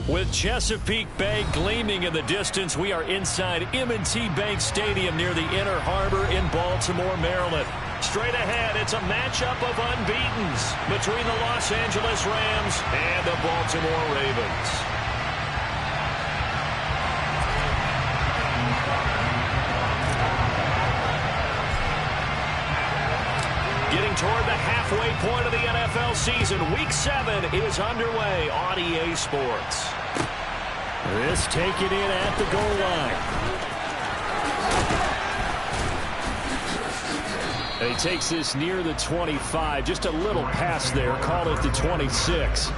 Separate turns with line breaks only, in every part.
With Chesapeake Bay gleaming in the distance, we are inside M&T Bank Stadium near the Inner Harbor in Baltimore, Maryland. Straight ahead, it's a matchup of unbeatens between the Los Angeles Rams and the Baltimore Ravens. Getting toward the halfway point of the NFL season, Week 7 is underway on EA Sports. This taken in at the goal line. He takes this near the 25, just a little pass there, call it the 26.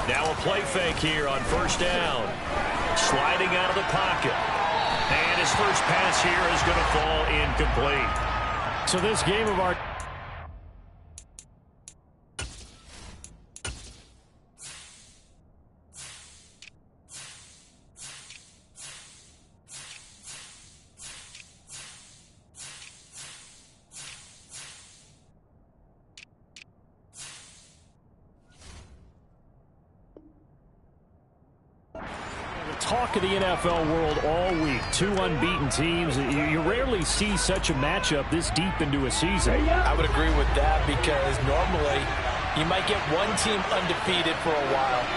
Now a play fake here on first down. Sliding out of the pocket. And his first pass here is going to fall incomplete. So this game of our... Talk of the NFL world all week. Two unbeaten teams. You rarely see such a matchup this deep into a season.
I would agree with that because normally you might get one team undefeated for a while,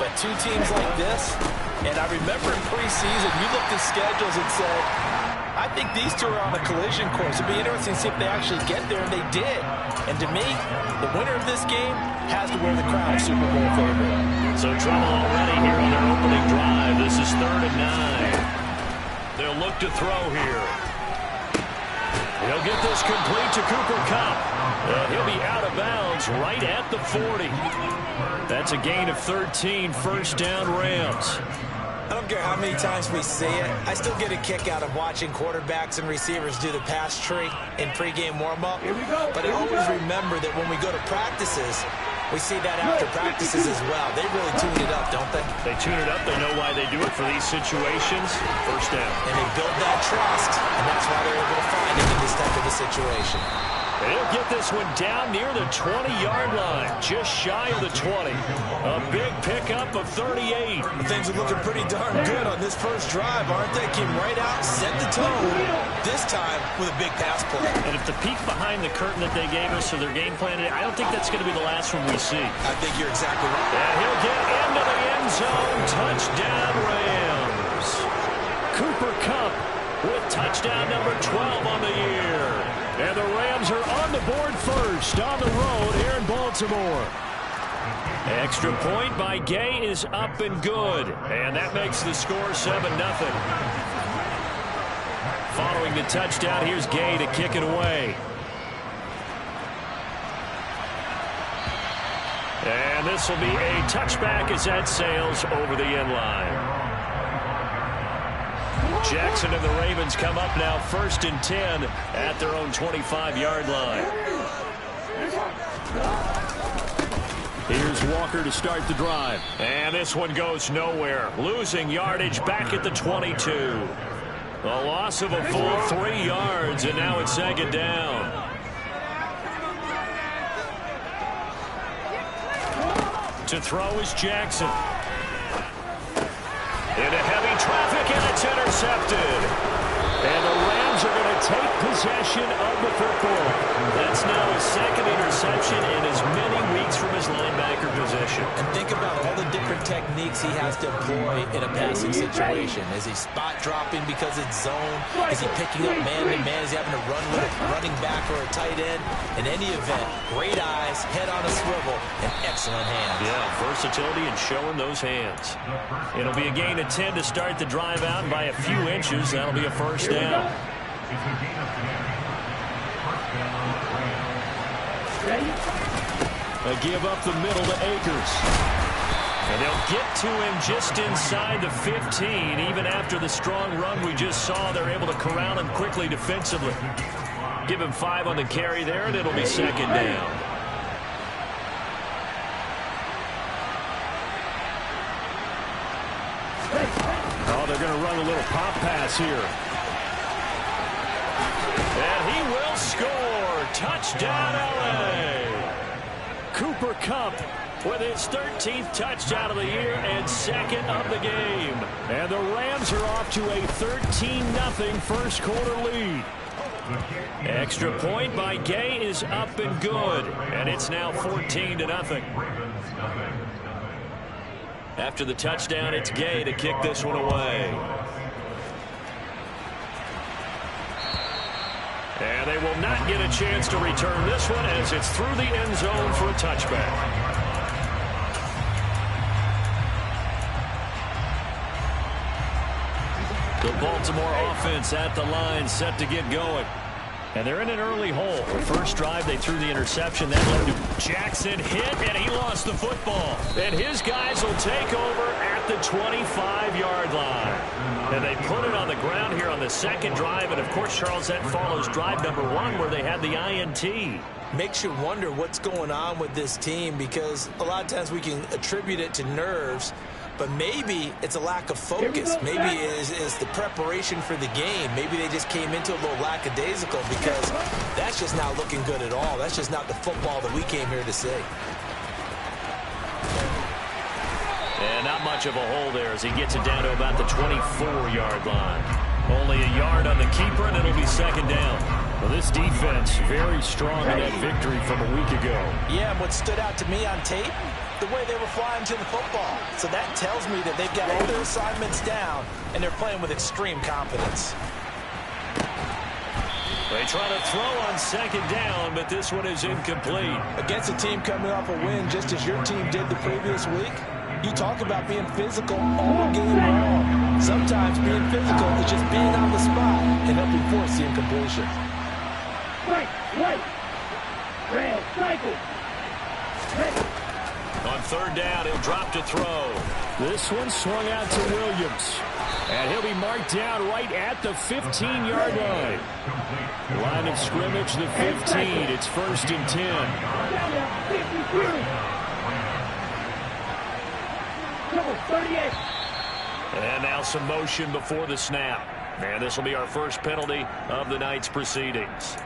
but two teams like this, and I remember in preseason you looked at schedules and said, I think these two are on a collision course. It'd be interesting to see if they actually get there, and they did. And to me, the winner of this game has to wear the crown of Super Bowl favorite.
So trouble already here on their opening drive. This is 3rd and 9. They'll look to throw here. He'll get this complete to Cooper Kupp. And he'll be out of bounds right at the 40. That's a gain of 13, first down Rams.
I don't care how many times we see it. I still get a kick out of watching quarterbacks and receivers do the pass tree in pregame warm-up. But I always remember that when we go to practices, we see that after practices as well. They really tune it up, don't they?
They tune it up. They know why they do it for these situations. First down.
And they build that trust, and that's why they're able to find it in this type of a situation.
They'll get this one down near the 20-yard line, just shy of the 20. A big pickup of 38.
Things are looking pretty darn good on this first drive, aren't they? Came right out, set the tone, this time with a big pass play.
And if the peek behind the curtain that they gave us for their game plan, I don't think that's going to be the last one we see.
I think you're exactly right.
And he'll get into the end zone. Touchdown, Rams. Cooper Kupp with touchdown number 12 on the year. And the Rams are on the board first on the road here in Baltimore. Extra point by Gay is up and good. And that makes the score 7-0. Following the touchdown, here's Gay to kick it away. And this will be a touchback as that sails over the end line. Jackson and the Ravens come up now 1st and 10 at their own 25-yard line. Here's Walker to start the drive. And this one goes nowhere. Losing yardage back at the 22. A loss of a full 3 yards, and now it's 2nd down. To throw is Jackson. Into heavy traffic, and it's intercepted. And the Rams are going to take possession of the football. That's now his 2nd interception in as many weeks from his linebacker position.
And think about all the different techniques he has to employ in a passing situation. Is he spot dropping because it's zone? Is he picking up man-to-man? Is he having to run with a running back or a tight end? In any event, great eyes, head on a swivel, and excellent hands.
Yeah, versatility and showing those hands. It'll be a gain of 10 to start the drive out, and by a few inches, that'll be a first down. A give up the middle to Akers. And they'll get to him just inside the 15. Even after the strong run we just saw, they're able to corral him quickly defensively. Give him 5 on the carry there, and it'll be 2nd down. they're going to run a little pop pass here. And he will score. Touchdown, L.A. Cooper Kupp with his 13th touchdown of the year and second of the game. And the Rams are off to a 13-0 first quarter lead. Extra point by Gay is up and good. And it's now 14-0. After the touchdown, it's Gay to kick this one away. And they will not get a chance to return this one as it's through the end zone for a touchback. The Baltimore offense at the line, set to get going. And they're in an early hole. The first drive, they threw the interception. That led to Jackson hit, and he lost the football. And his guys will take over at the 25-yard line. And they put it on the ground here on the second drive. And, of course, Charles, that follows drive number 1 where they had the INT.
Makes you wonder what's going on with this team, because a lot of times we can attribute it to nerves, but maybe it's a lack of focus. Maybe it is the preparation for the game. Maybe they just came into a little lackadaisical, because that's just not looking good at all. That's just not the football that we came here to see.
And not much of a hole there as he gets it down to about the 24-yard line. Only a yard on the keeper, and it'll be second down. Well, this defense very strong in that victory from a week ago.
Yeah, and what stood out to me on tape, the way they were flying to the football. So that tells me that they've got all their assignments down, and they're playing with extreme confidence.
They try to throw on second down, but this one is incomplete.
Against a team coming off a win, just as your team did the previous week, you talk about being physical all game long. Sometimes being physical is just being on the spot and helping force the incompletion.
Red, cycle.
On third down, he'll drop to throw. This one swung out to Williams. And he'll be marked down right at the 15-yard line. Line of scrimmage, the 15. It's 1st and 10. And now some motion before the snap. And this will be our first penalty of the night's proceedings.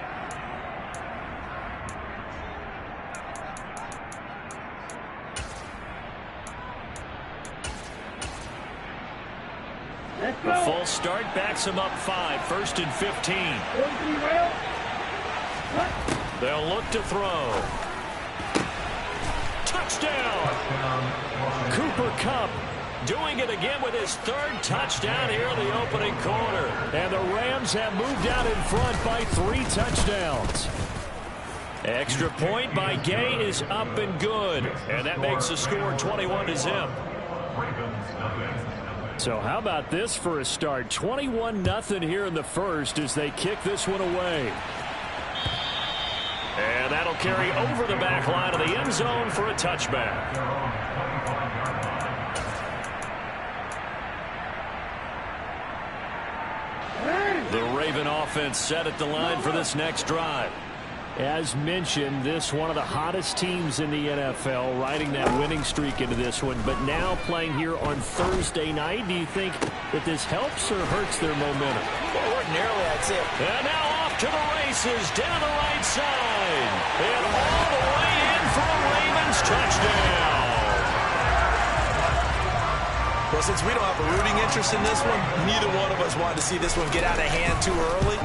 The full start backs him up 5, 1st and 15. They'll look to throw. Touchdown! Cooper Kupp doing it again with his 3rd touchdown here in the opening quarter. And the Rams have moved out in front by 3 touchdowns. Extra point by Gay is up and good. And that makes the score 21-0. So how about this for a start? 21-0 here in the first as they kick this one away. And that'll carry over the back line of the end zone for a touchback. The Raven offense set at the line for this next drive. As mentioned, this one of the hottest teams in the NFL, riding that winning streak into this one, but now playing here on Thursday night. Do you think that this helps or hurts their momentum?
Well, ordinarily, I'd say.
And now off to the races, down the right side. And all the way in for a Ravens touchdown.
Well, since we don't have a rooting interest in this one, neither one of us wanted to see this one get out of hand too early.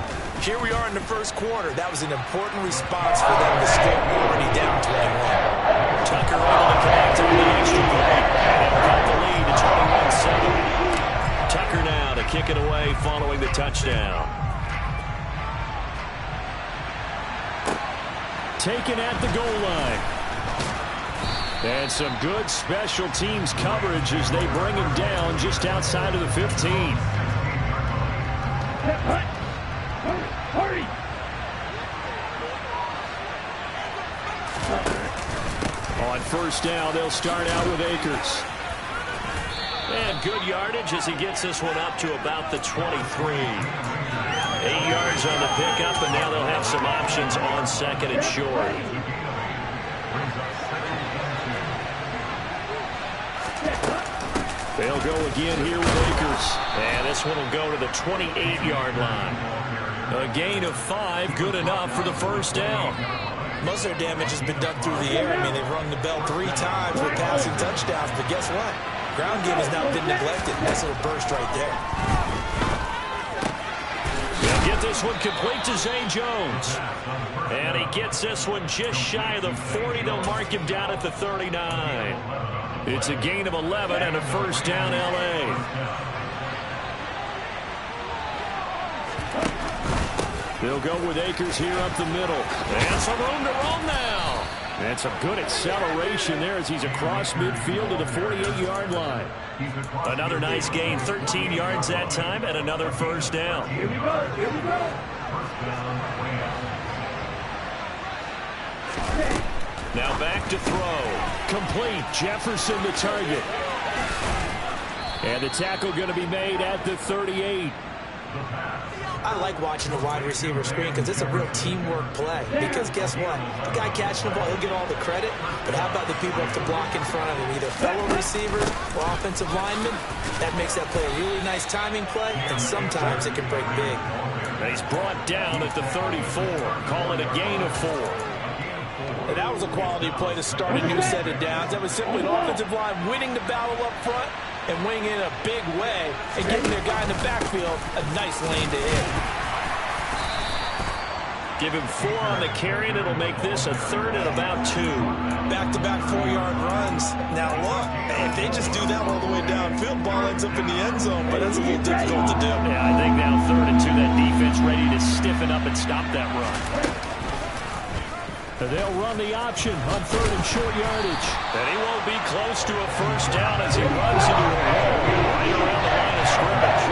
Here we are in the first quarter. That was an important response for them to still already down 21.
Tucker able to connect on the extra point. And got the lead to 21-7. Tucker now to kick it away following the touchdown. Taken at the goal line. And some good special teams coverage as they bring him down just outside of the 15.
Hurry!
On first down, they'll start out with Akers. And good yardage as he gets this one up to about the 23. 8 yards on the pickup, and now they'll have some options on second and short. They'll go again here with Akers. And this one will go to the 28-yard line. A gain of 5, good enough for the first down.
Most of their damage has been done through the air. I mean, they've rung the bell 3 times with passing touchdowns, but guess what? Ground game has now been neglected. Nice little burst right there.
They'll get this one complete to Zay Jones. And he gets this one just shy of the 40. They'll mark him down at the 39. It's a gain of 11 and a first down, L.A. They'll go with Akers here up the middle. And some room to roam now. And some good acceleration there as he's across midfield to the 48-yard line. Another nice gain, 13 yards that time, and another first down.
Here we go. Here we go.
Now back to throw. Complete. Jefferson the target. And the tackle going to be made at the 38.
I like watching the wide receiver screen because it's a real teamwork play. Because guess what? The guy catching the ball, he'll get all the credit. But how about the people up to block in front of him? Either fellow receivers or offensive linemen. That makes that play a really nice timing play. And sometimes it can break big.
And he's brought down at the 34. Call it a gain of 4.
And that was a quality play to start a new set of downs. That was simply an offensive line winning the battle up front and winning in a big way and getting their guy in the backfield a nice lane to hit.
Give him 4 on the carry, and it'll make this a third and about 2.
Back-to-back 4-yard runs. Now look, if they just do that all the way downfield, ball ends up in the end zone, but that's a little difficult to do.
Yeah, I think now 3rd and 2, that defense ready to stiffen up and stop that run. They'll run the option on 3rd and short yardage. And he won't be close to a first down as he runs into a hole right around the line of scrimmage.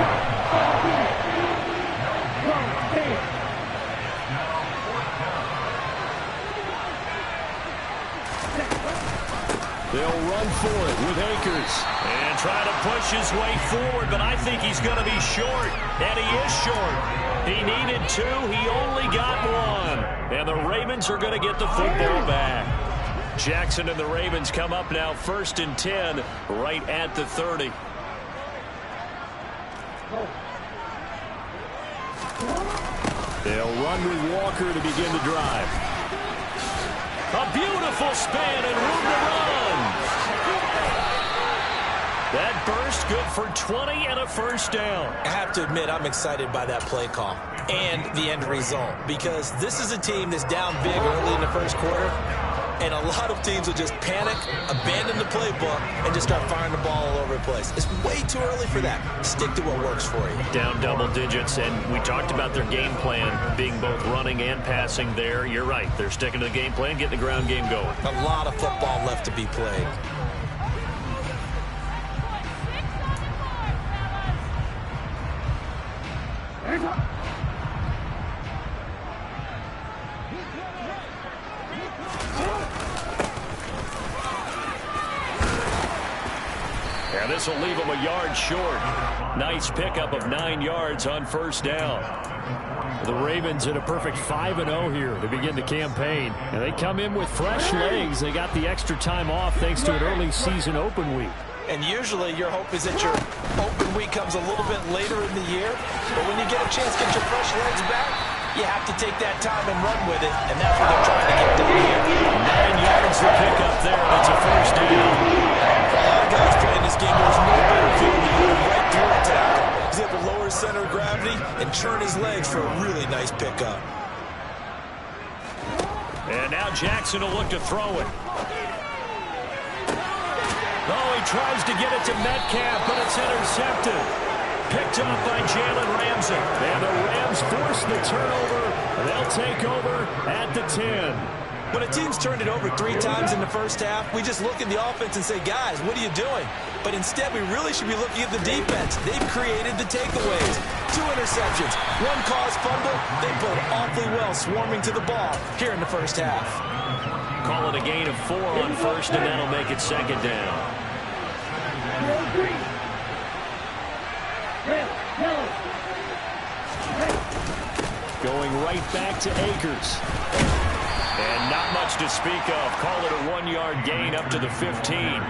They'll run for it with Akers. And try to push his way forward, but I think he's going to be short. And he is short. He needed 2. He only got 1. And the Ravens are going to get the football back. Jackson and the Ravens come up now 1st and 10 right at the 30. They'll run with Walker to begin the drive. A beautiful span and room to run. That burst good for 20 and a first down.
I have to admit, I'm excited by that play call and the end result because this is a team that's down big early in the first quarter, and a lot of teams will just panic, abandon the playbook, and just start firing the ball all over the place. It's way too early for that. Stick to what works for you.
Down double digits, and we talked about their game plan being both running and passing there. You're right. They're sticking to the game plan, getting the ground game going.
A lot of football left to be played.
And this will leave him a yard short. Nice pickup of 9 yards on first down. The Ravens in a perfect 5-0 here to begin the campaign. And they come in with fresh legs. They got the extra time off thanks to an early season open week.
And usually your hope is that your open week comes a little bit later in the year. But when you get a chance to get your fresh legs back, you have to take that time and run with it. And that's what they're trying to get done here.
9 yards to pick up there, and it's a first down.
For a lot of guys playing this game, there's no better feeling than going right through a tackle. He's able to lower his center of gravity and turn his legs for a really nice pickup.
And now Jackson will look to throw it. Oh, he tries to get it to Metcalf, but it's intercepted. Picked up by Jalen Ramsey. And the Rams force the turnover. They'll take over at the 10.
When a team's turned it over 3 times in the first half, we just look at the offense and say, guys, what are you doing? But instead, we really should be looking at the defense. They've created the takeaways. 2 interceptions, 1 caused fumble. They played awfully well swarming to the ball here in the first half.
Call it a gain of 4 on first, and that'll make it second down. Going right back to Akers. And not much to speak of. Call it a 1-yard gain up to the 15.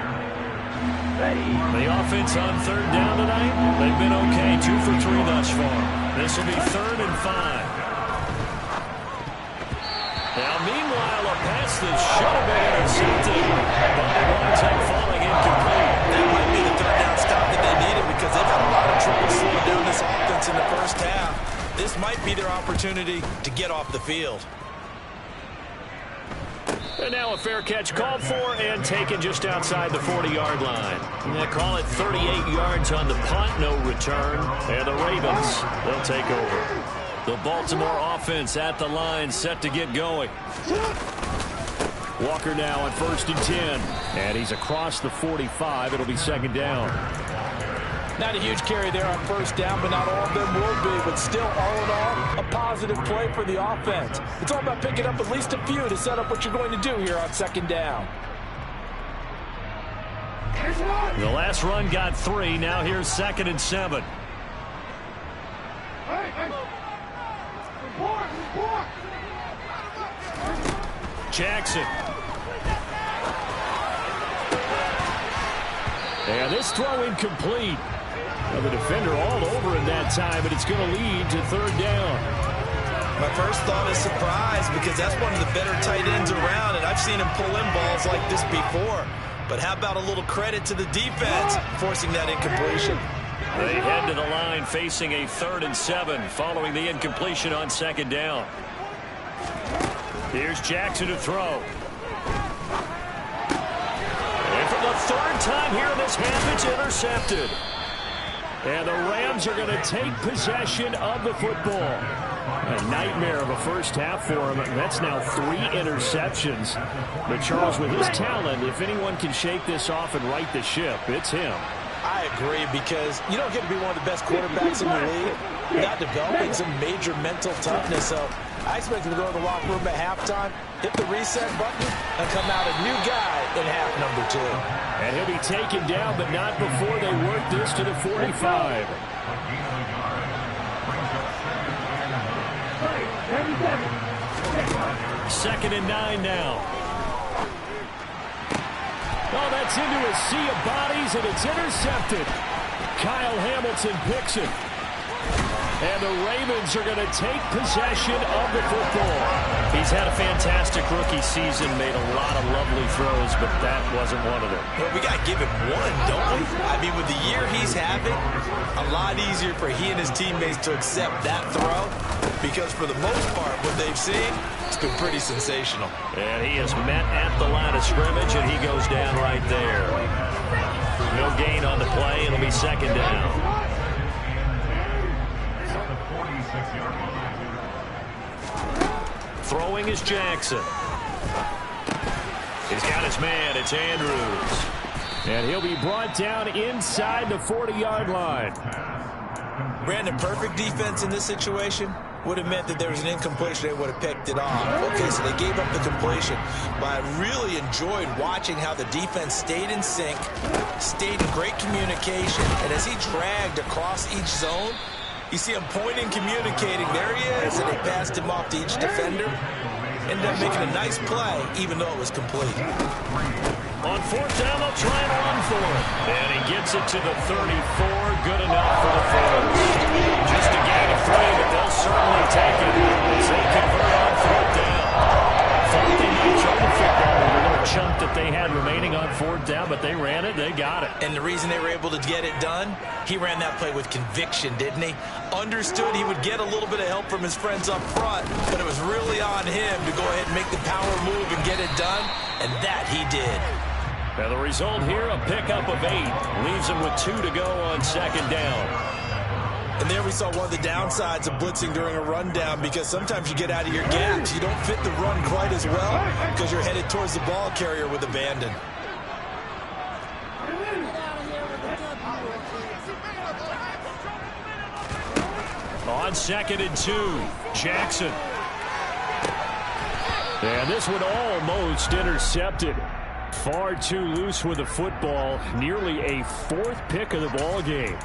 The offense on third down tonight, they've been okay, 2 for 3 thus far. This will be 3rd and 5. Now, meanwhile, a pass that should have been intercepted, but it winds up falling incomplete.
That might be the 3rd down stop that they needed because they've had a lot of trouble slowing down this offense in the first half. This might be their opportunity to get off the field.
And now a fair catch called for and taken just outside the 40-yard line. And they call it 38 yards on the punt, no return. And the Ravens, they'll take over. The Baltimore offense at the line, set to get going. Walker now on 1st and 10. And he's across the 45. It'll be 2nd down.
Not a huge carry there on 1st down, but not all of them will be. But still, all in all, a positive play for the offense. It's all about picking up at least a few to set up what you're going to do here on 2nd down.
The last run got 3. Now here's 2nd and 7. Jackson. And this throw incomplete. Well, the defender all over in that time, but it's going to lead to 3rd down.
My first thought is surprise because that's one of the better tight ends around, and I've seen him pull in balls like this before. But how about a little credit to the defense forcing that incompletion?
They head to the line facing a 3rd and 7 following the incompletion on 2nd down. Here's Jackson to throw. And for the 3rd time here in this half, it's intercepted. And the Rams are going to take possession of the football. A nightmare of a first half for him. That's now 3 interceptions. But Charles, with his talent, if anyone can shake this off and right the ship, it's him.
I agree, because you don't get to be one of the best quarterbacks in the league without developing some major mental toughness. So I expect him to go in the locker room at halftime, hit the reset button, and come out a new guy in half number 2.
And he'll be taken down, but not before they work this to the 45. Second and 9 now. Oh, that's into a sea of bodies, and it's intercepted. Kyle Hamilton picks it. And the Ravens are going to take possession of the football. He's had a fantastic rookie season, made a lot of lovely throws, but that wasn't one of them.
Well, we got to give him one, don't we? I mean, with the year he's having, a lot easier for he and his teammates to accept that throw, because for the most part, what they've seen, it's been pretty sensational.
And he is met at the line of scrimmage, and he goes down right there. No gain on the play. It'll be 2nd down. Throwing is Jackson. He's got his man. It's Andrews. And he'll be brought down inside the 40-yard line.
Brandon, perfect defense in this situation would have meant that there was an incompletion. They would have picked it off. Okay, so they gave up the completion. But I really enjoyed watching how the defense stayed in sync, stayed in great communication, and as he dragged across each zone, you see him pointing, communicating. There he is, and they passed him off to each defender. Ended up making a nice play, even though it was complete.
On 4th down, they'll try and run for it. And he gets it to the 34. Good enough for the first. Just a gain of 3, but they'll certainly take it as they convert on 4th down. Thought they might throw the football with a little chunk that they had remaining on 4th down, but they ran it, they got it.
And the reason they were able to get it done, he ran that play with conviction, didn't he? Understood he would get a little bit of help from his friends up front, but it was really on him to go ahead and make the power move and get it done, and that he did.
Now the result here, a pickup of 8. Leaves him with 2 to go on 2nd down.
And there we saw one of the downsides of blitzing during a rundown, because sometimes you get out of your gaps. You don't fit the run quite as well because you're headed towards the ball carrier with abandon.
On 2nd and 2, Jackson. And this one almost intercepted. Far too loose with the football. Nearly a 4th pick of the ball game.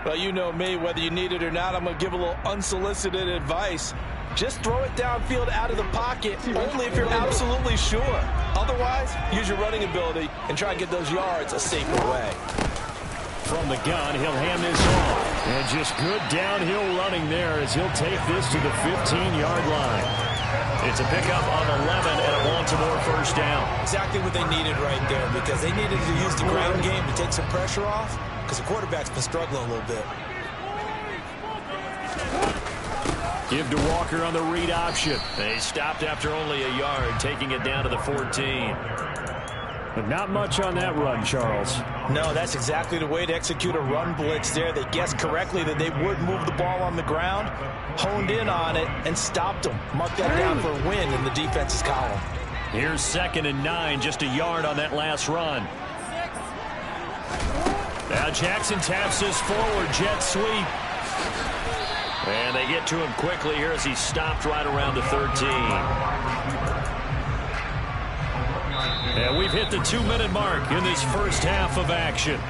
Well, you know me, whether you need it or not, I'm going to give a little unsolicited advice. Just throw it downfield out of the pocket, only if you're absolutely sure. Otherwise, use your running ability and try and get those yards a safer way.
From the gun, he'll hand this off. And just good downhill running there as he'll take this to the 15-yard line. It's a pickup on 11 and a Baltimore first down.
Exactly what they needed right there, because they needed to use the ground game to take some pressure off, because the quarterback's been struggling a little bit.
Give to Walker on the read option. They stopped after only a yard, taking it down to the 14. But not much on that run, Charles.
No, that's exactly the way to execute a run blitz there. They guessed correctly that they would move the ball on the ground, honed in on it, and stopped them. Mark that down for a win in the defense's column.
Here's 2nd and 9, just a yard on that last run. Now Jackson taps this forward, jet sweep. And they get to him quickly here as he stopped right around the 13. And we've hit the 2-minute mark in this first half of action.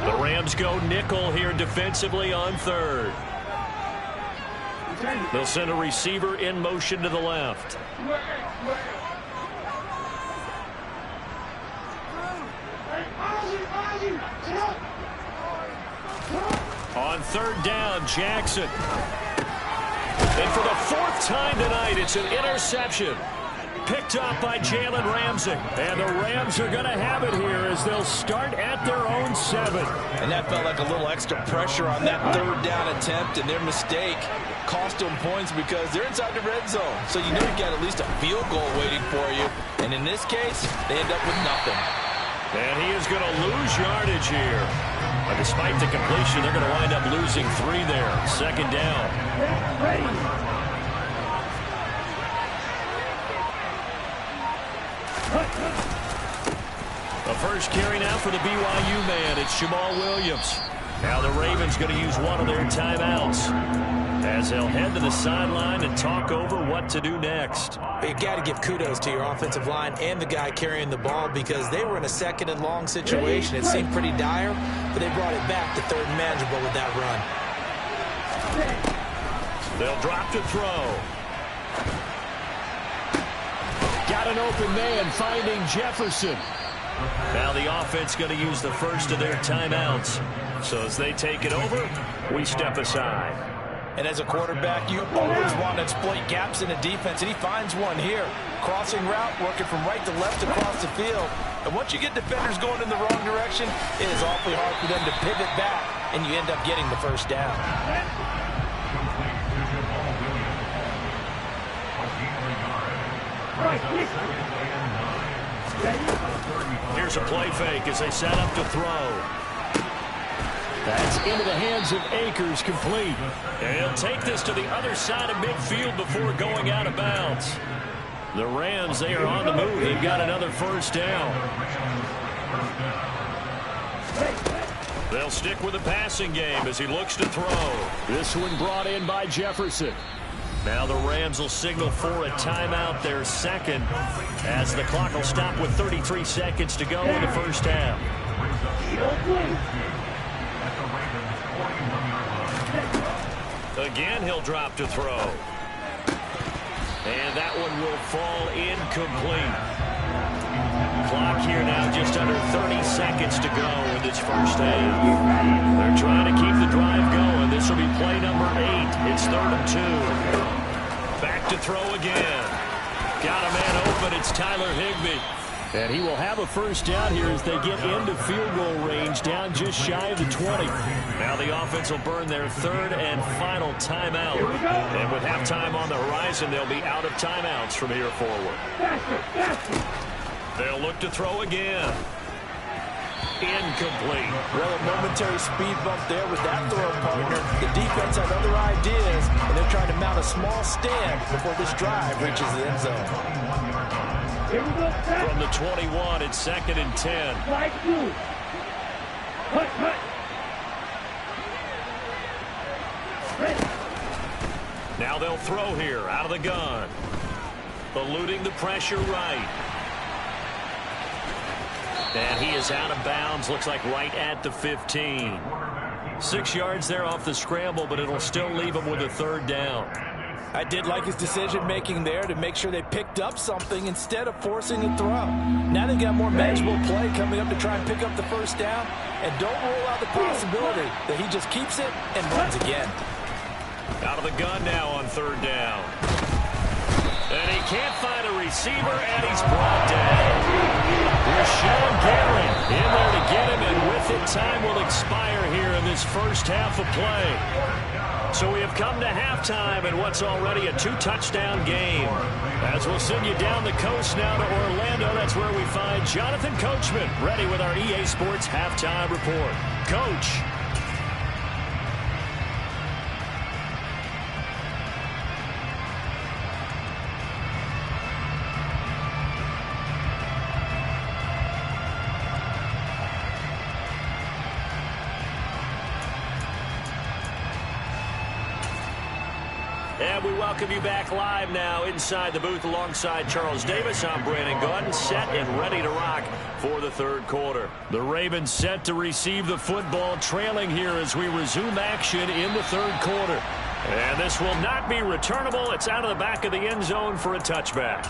The Rams go nickel here defensively on 3rd. They'll send a receiver in motion to the left. On 3rd down, Jackson. And for the 4th time tonight, it's an interception. Picked up by Jalen Ramsey. And the Rams are going to have it here as they'll start at their own 7.
And that felt like a little extra pressure on that 3rd down attempt, and their mistake cost them points because they're inside the red zone. So you know you got at least a field goal waiting for you. And in this case, they end up with nothing.
And he is going to lose yardage here. But despite the completion, they're going to wind up losing 3 there. 2nd down. The first carry now for the BYU man. It's Jamal Williams. Now the Ravens going to use one of their timeouts as they'll head to the sideline and talk over what to do next.
You got to give kudos to your offensive line and the guy carrying the ball, because they were in a 2nd and long situation. It seemed pretty dire, but they brought it back to 3rd and manageable with that run.
They'll drop to throw. Got an open man finding Jefferson. Now the offense going to use the first of their timeouts. So as they take it over, we step aside.
And as a quarterback, you always want to exploit gaps in the defense, and he finds one here. Crossing route, working from right to left across the field. And once you get defenders going in the wrong direction, it is awfully hard for them to pivot back, and you end up getting the first down.
Here's a play fake as they set up to throw. That's into the hands of Akers, complete. And he'll take this to the other side of midfield before going out of bounds. The Rams, they are on the move. They've got another first down. They'll stick with the passing game as he looks to throw. This one brought in by Jefferson. Now the Rams will signal for a timeout, their 2nd, as the clock will stop with 33 seconds to go in the first half. Again, he'll drop to throw. And that one will fall incomplete. Clock here now just under 30 seconds to go in this first half. They're trying to keep the drive going. This will be play number 8. It's 3rd and 2. Back to throw again. Got a man open. It's Tyler Higbee. And he will have a first down here as they get into field goal range, down just shy of the 20. Now the offense will burn their 3rd and final timeout. And with halftime on the horizon, they'll be out of timeouts from here forward. They'll look to throw again. Incomplete.
Well, a momentary speed bump there with that throw partner. The defense has other ideas, and they're trying to mount a small stand before this drive reaches the end zone.
From the 21, it's 2nd and 10. Now they'll throw here out of the gun. Eluding the pressure right. And he is out of bounds, looks like right at the 15. 6 yards there off the scramble, but it'll still leave him with a third down.
I did like his decision-making there to make sure they picked up something instead of forcing a throw. Now they've got more manageable play coming up to try and pick up the first down. And don't rule out the possibility that he just keeps it and runs again.
Out of the gun now on third down. And he can't find a receiver, and he's brought down. Rashawn Gary in there to get him, and with it, time will expire here in this first half of play. So we have come to halftime in what's already a 2-touchdown game. As we'll send you down the coast now to Orlando, that's where we find Jonathan Coachman ready with our EA Sports Halftime Report. Coach. And we welcome you back live now inside the booth alongside Charles Davis. I'm Brandon Gaudin, set and ready to rock for the third quarter. The Ravens set to receive the football, trailing here as we resume action in the third quarter. And this will not be returnable. It's out of the back of the end zone for a touchback.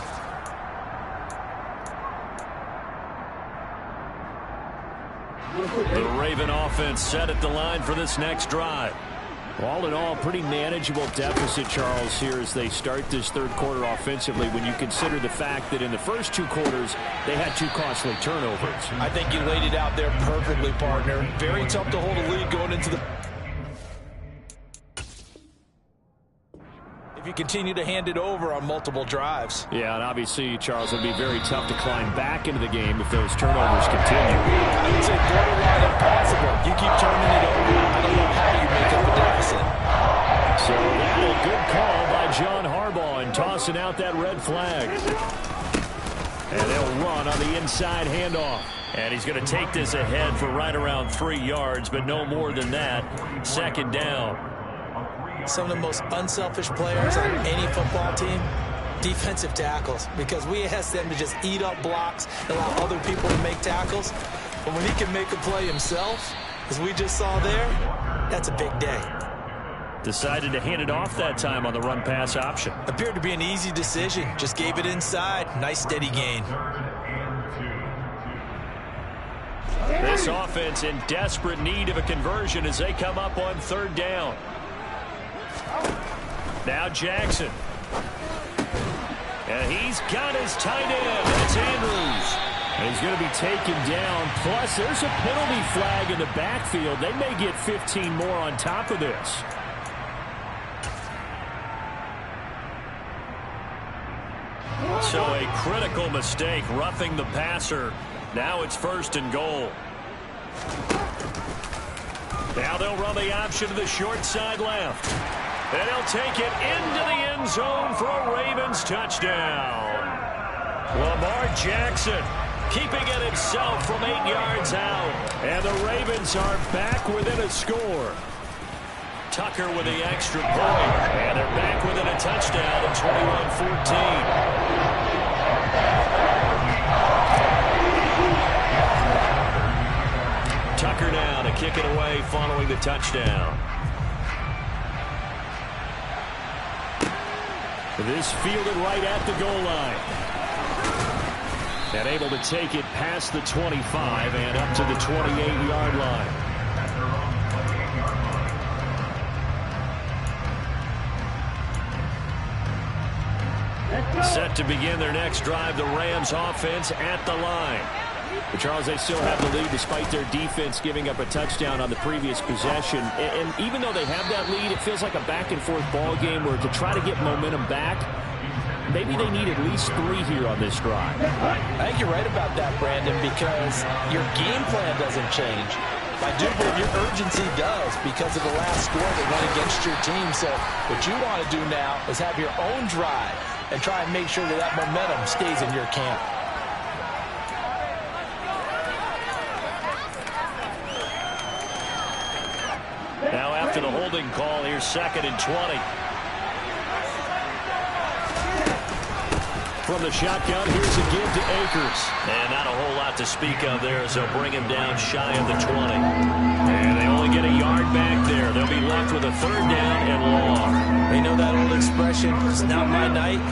The Raven offense set at the line for this next drive. All in all, pretty manageable deficit, Charles, here as they start this third quarter offensively when you consider the fact that in the first 2 quarters, they had 2 costly turnovers.
I think you laid it out there perfectly, partner. Very tough to hold a lead going into the... if you continue to hand it over on multiple drives.
Yeah, and obviously, Charles, it would be very tough to climb back into the game if those turnovers continue.
I would say borderline impossible. You keep turning it over, I don't know how you make up a deficit.
So that a good call by John Harbaugh and tossing out that red flag. And they'll run on the inside handoff. And he's going to take this ahead for right around 3 yards, but no more than that. Second down.
Some of the most unselfish players on any football team, defensive tackles, because we ask them to just eat up blocks, allow other people to make tackles. But when he can make a play himself, as we just saw there, that's a big day.
Decided to hand it off that time on the run-pass option.
Appeared to be an easy decision. Just gave it inside. Nice steady gain.
This offense in desperate need of a conversion as they come up on third down. Now Jackson. And he's got his tight end. That's Andrews. And he's going to be taken down. Plus, there's a penalty flag in the backfield. They may get 15 more on top of this. So a critical mistake, roughing the passer. Now it's 1st and goal. Now they'll run the option to the short side left. And he'll take it into the end zone for a Ravens touchdown. Lamar Jackson keeping it himself from 8 yards out. And the Ravens are back within a score. Tucker with the extra point. And they're back within a touchdown at 21-14. Tucker now to kick it away following the touchdown. This fielded right at the goal line. And able to take it past the 25 and up to the 28-yard line. Set to begin their next drive, the Rams offense at the line. But Charles, they still have the lead despite their defense giving up a touchdown on the previous possession. And even though they have that lead, it feels like a back-and-forth ball game where to try to get momentum back, maybe they need at least 3 here on this drive.
I think you're right about that, Brandon, because your game plan doesn't change. I do believe your urgency does because of the last score that went against your team. So what you want to do now is have your own drive and try and make sure that that momentum stays in your camp.
Now after the holding call, here's 2nd and 20. From the shotgun, here's a give to Akers. And not a whole lot to speak of there, so bring him down shy of the 20. And they only get a yard back there. They'll be left with a 3rd down and long.
They know that old expression, it's not my night.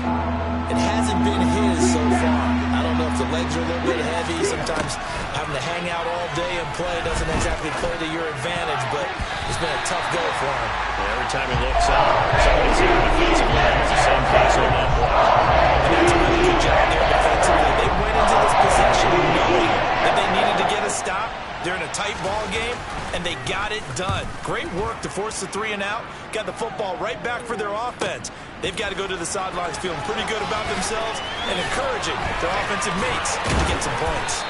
It hasn't been his so far. I don't know if the legs are a little bit heavy. Sometimes having to hang out all day and play doesn't exactly play to your advantage, but it's been a tough go for him.
Every time he looks up, somebody's in the defensive line. It's the same case on that block.
And that's a really good job there defensively. They went into this possession knowing that they needed to get a stop. They're in a tight ball game, and they got it done. Great work to force the 3 and out. Got the football right back for their offense. They've got to go to the sidelines feeling pretty good about themselves and encouraging their offensive mates to get some points.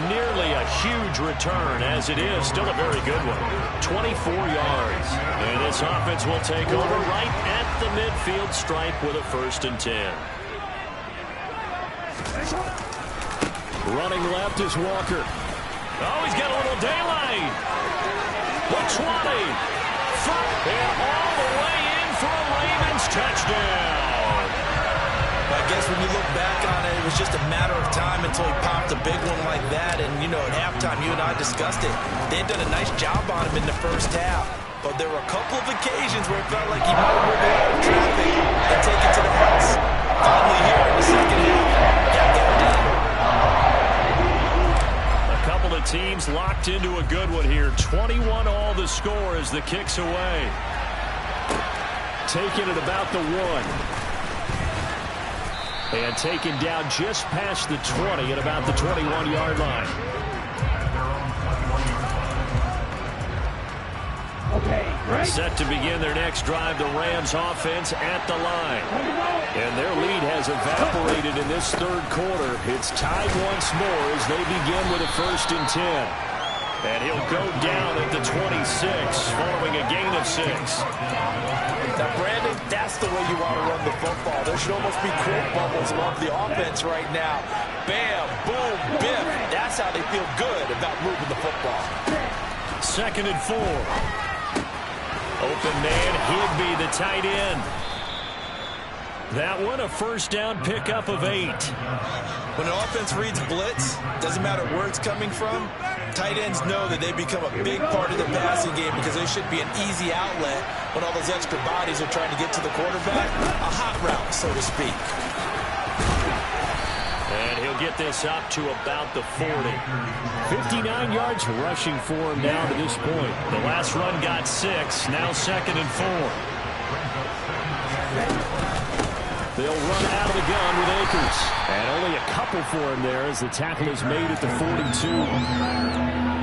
Nearly a huge return, as it is. Still a very good one. 24 yards. And this offense will take over right at the midfield stripe with a 1st and 10. Running left is Walker. Oh, he's got a little daylight. The 20. And all the way in for a Ravens touchdown.
I guess when you look back on it, it was just a matter of time until he popped a big one like that. And, you know, at halftime, you and I discussed it. They had done a nice job on him in the first half. But there were a couple of occasions where it felt like he might wiggle out of traffic and take it to the house. Finally here in the second half, got that done.
A couple of teams locked into a good one here. 21 all the score as the kick's away. Taken at about the 1. And taken down just past the 20 at about the 21-yard line. Set to begin their next drive, the Rams offense at the line. And their lead has evaporated in this 3rd quarter. It's tied once more as they begin with a 1st and 10. And he'll go down at the 26, following a gain of 6.
Now, Brandon, that's the way you want to run the football. There should almost be quote bubbles above the offense right now. Bam, boom, biff. That's how they feel good about moving the football.
2nd and 4. Open man, Higby, the tight end. That one, a 1st down pickup of 8.
When an offense reads blitz, doesn't matter where it's coming from, tight ends know that they become a big part of the passing game because they should be an easy outlet when all those extra bodies are trying to get to the quarterback. A hot route, so to speak.
And he'll get this up to about the 40. 59 yards rushing for him down to this point. The last run got 6, now 2nd and 4. They'll run out of the gun with Akers. And only a couple for him there as the tackle is made at the 42.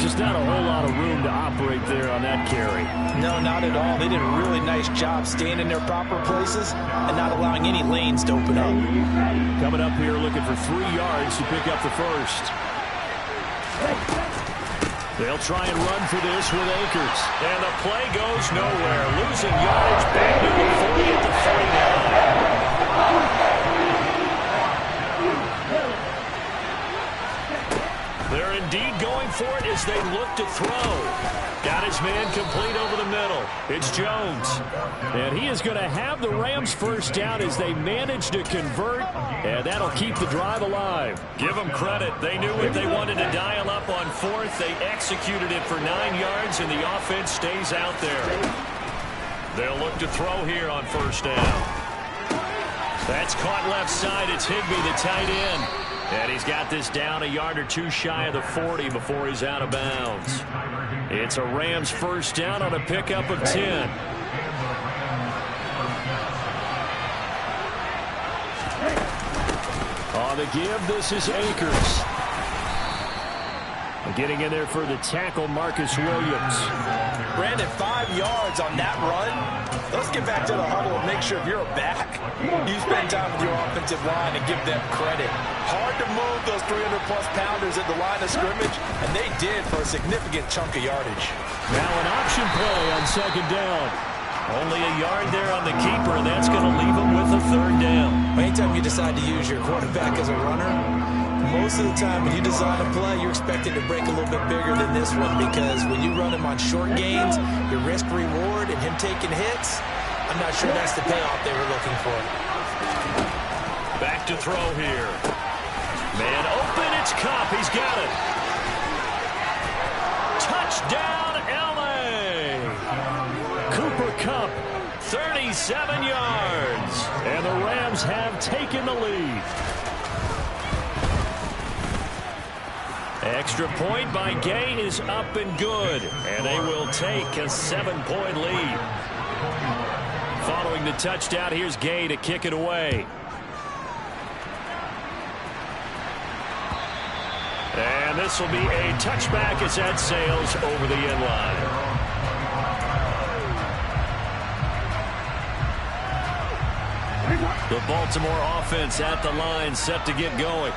Just not a whole lot of room to operate there on that carry.
No, not at all. They did a really nice job staying in their proper places and not allowing any lanes to open up.
Coming up here looking for 3 yards to pick up the 1st. They'll try and run for this with Akers. And the play goes nowhere. Losing yardage back to the 40 at the 49. They're indeed going for it as they look to throw. Got his man complete over the middle. It's Jones. And he is going to have the Rams 1st down as they manage to convert. And that'll keep the drive alive. Give them credit. They knew what they wanted to dial up on 4th. They executed it for 9 yards, and the offense stays out there. They'll look to throw here on 1st down. That's caught left side. It's Higby, the tight end. And he's got this down a yard or 2 shy of the 40 before he's out of bounds. It's a Rams 1st down on a pickup of 10. On the give, this is Akers. Getting in there for the tackle, Marcus Williams.
Brandon, 5 yards on that run. Let's get back to the huddle and make sure if you're a back, you spend time with your offensive line and give them credit. Hard to move those 300-plus pounders at the line of scrimmage, and they did for a significant chunk of yardage.
Now an option play on 2nd down. Only a yard there on the keeper, and that's going to leave him with a 3rd down.
Anytime you decide to use your quarterback as a runner, most of the time when you design a play, you're expected to break a little bit bigger than this one because when you run him on short gains, your risk-reward and him taking hits, I'm not sure that's the payoff they were looking for.
Back to throw here. Man open, it's Kupp. He's got it. Touchdown, L.A. Cooper Kupp, 37 yards. And the Rams have taken the lead. Extra point by Gay is up and good. And they will take a 7-point lead. Following the touchdown, here's Gay to kick it away. And this will be a touchback as that sails over the end line. The Baltimore offense at the line, set to get going.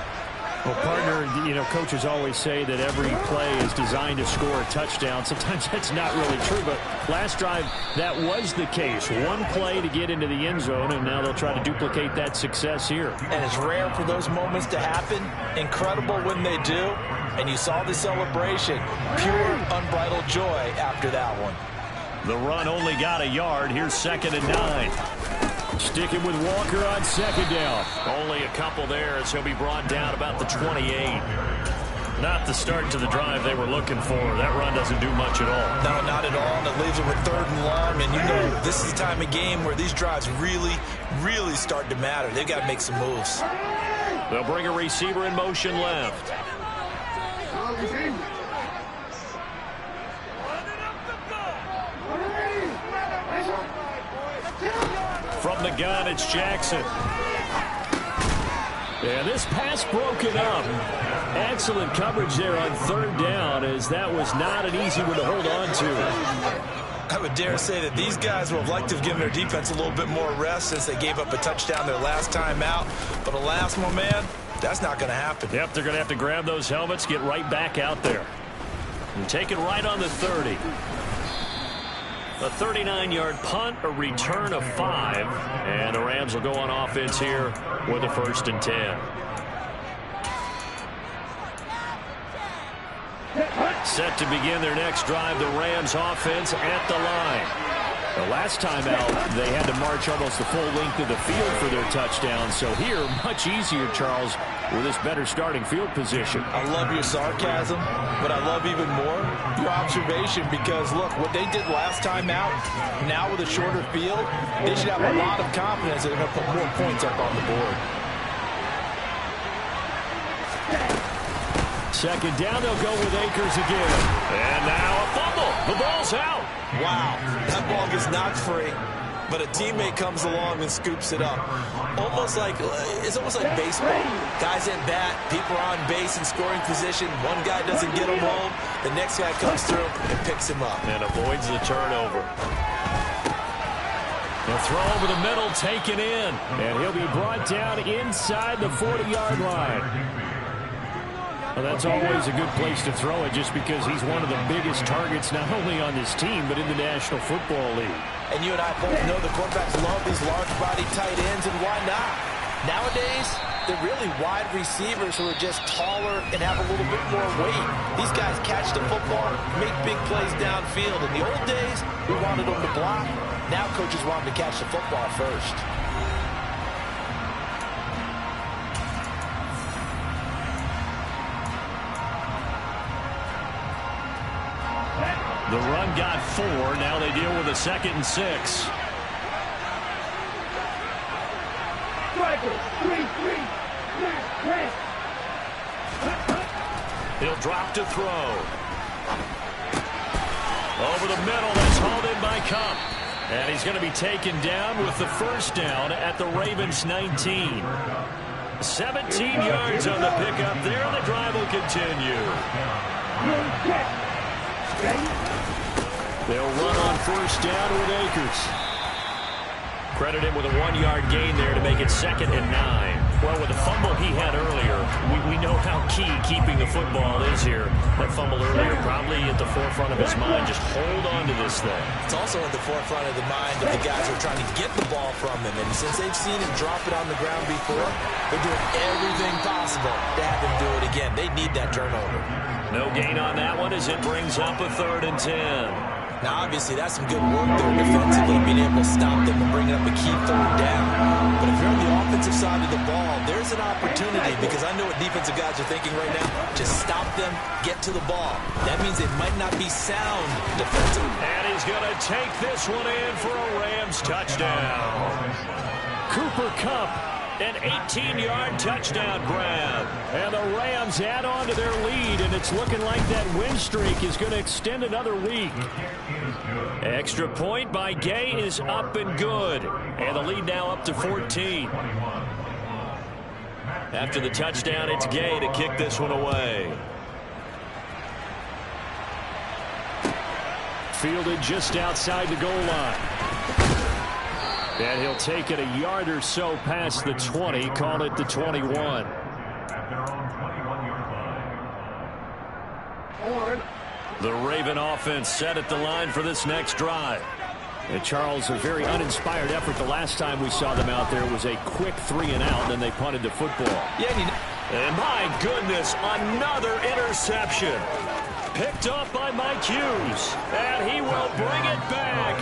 Well, partner, you know, coaches always say that every play is designed to score a touchdown. Sometimes that's not really true, but last drive, that was the case. One play to get into the end zone, and now they'll try to duplicate that success here.
And it's rare for those moments to happen. Incredible when they do. And you saw the celebration. Pure, unbridled joy after that one.
The run only got a yard. Here's 2nd and 9. Sticking with Walker on 2nd down. Only a couple there as he'll be brought down about the 28. Not the start to the drive they were looking for. That run doesn't do much at all.
No, not at all. And it leaves it with 3rd and long. And you know this is the time of game where these drives really, really start to matter. They've got to make some moves.
They'll bring a receiver in motion left. From the gun, it's Jackson. And this pass broken up. Excellent coverage there on 3rd down, as that was not an easy one to hold on to.
I would dare say that these guys would have liked to have given their defense a little bit more rest since they gave up a touchdown their last time out. But alas, my man, that's not going to happen.
Yep, they're going to have to grab those helmets, get right back out there. And take it right on the 30. A 39-yard punt, a return of 5. And the Rams will go on offense here with a 1st and 10. Set to begin their next drive, the Rams offense at the line. The last time out, they had to march almost the full length of the field for their touchdown. So here, much easier, Charles, with this better starting field position.
I love your sarcasm, but I love even more your observation, because, look, what they did last time out, now with a shorter field, they should have a lot of confidence that they're going to put more points up on the board.
2nd down, they'll go with Akers again. And now a fumble. The ball's out.
Wow, that ball gets knocked free, but a teammate comes along and scoops it up. It's almost like baseball. Guys at bat, people are on base in scoring position. One guy doesn't get him home. The next guy comes through and picks him up.
And avoids the turnover. The throw over the middle, taken in. And he'll be brought down inside the 40-yard line. Well, that's always a good place to throw it, just because he's one of the biggest targets not only on this team but in the National Football League.
And you and I both know the quarterbacks love these large-body tight ends, and why not? Nowadays, they're really wide receivers who are just taller and have a little bit more weight. These guys catch the football, make big plays downfield. In the old days, we wanted them to block. Now coaches want them to catch the football first.
The run got 4. Now they deal with a 2nd and 6. He'll drop to throw. Over the middle, that's hauled in by Kupp. And he's going to be taken down with the 1st down at the Ravens' 19. 17 yards on the pickup there, and the drive will continue. They'll run on 1st down with Akers. Credit him with a 1-yard gain there to make it 2nd and 9. Well, with the fumble he had earlier, we know how key keeping the football is here. That fumble earlier probably at the forefront of his mind. Just hold on to this thing.
It's also at the forefront of the mind of the guys who are trying to get the ball from him. And since they've seen him drop it on the ground before, they're doing everything possible to have him do it again. They need that turnover.
No gain on that one as it brings up a 3rd and 10.
Now, obviously, that's some good work there defensively, being able to stop them and bringing up a key third down. But if you're on the offensive side of the ball, there's an opportunity, because I know what defensive guys are thinking right now. Just stop them, get to the ball. That means they might not be sound defensively.
And he's going to take this one in for a Rams touchdown. Cooper Kupp, an 18-yard touchdown grab. And the Rams add on to their lead, and it's looking like that win streak is going to extend another week. Extra point by Gay is up and good. And the lead now up to 14. After the touchdown, it's Gay to kick this one away. Fielded just outside the goal line. And he'll take it a yard or so past the 20, call it the 21. The Raven offense set at the line for this next drive. And Charles, a very uninspired effort the last time we saw them out there. It was a quick 3 and out, and then they punted the football. And my goodness, another interception. Picked off by Mike Hughes. And he will bring it back.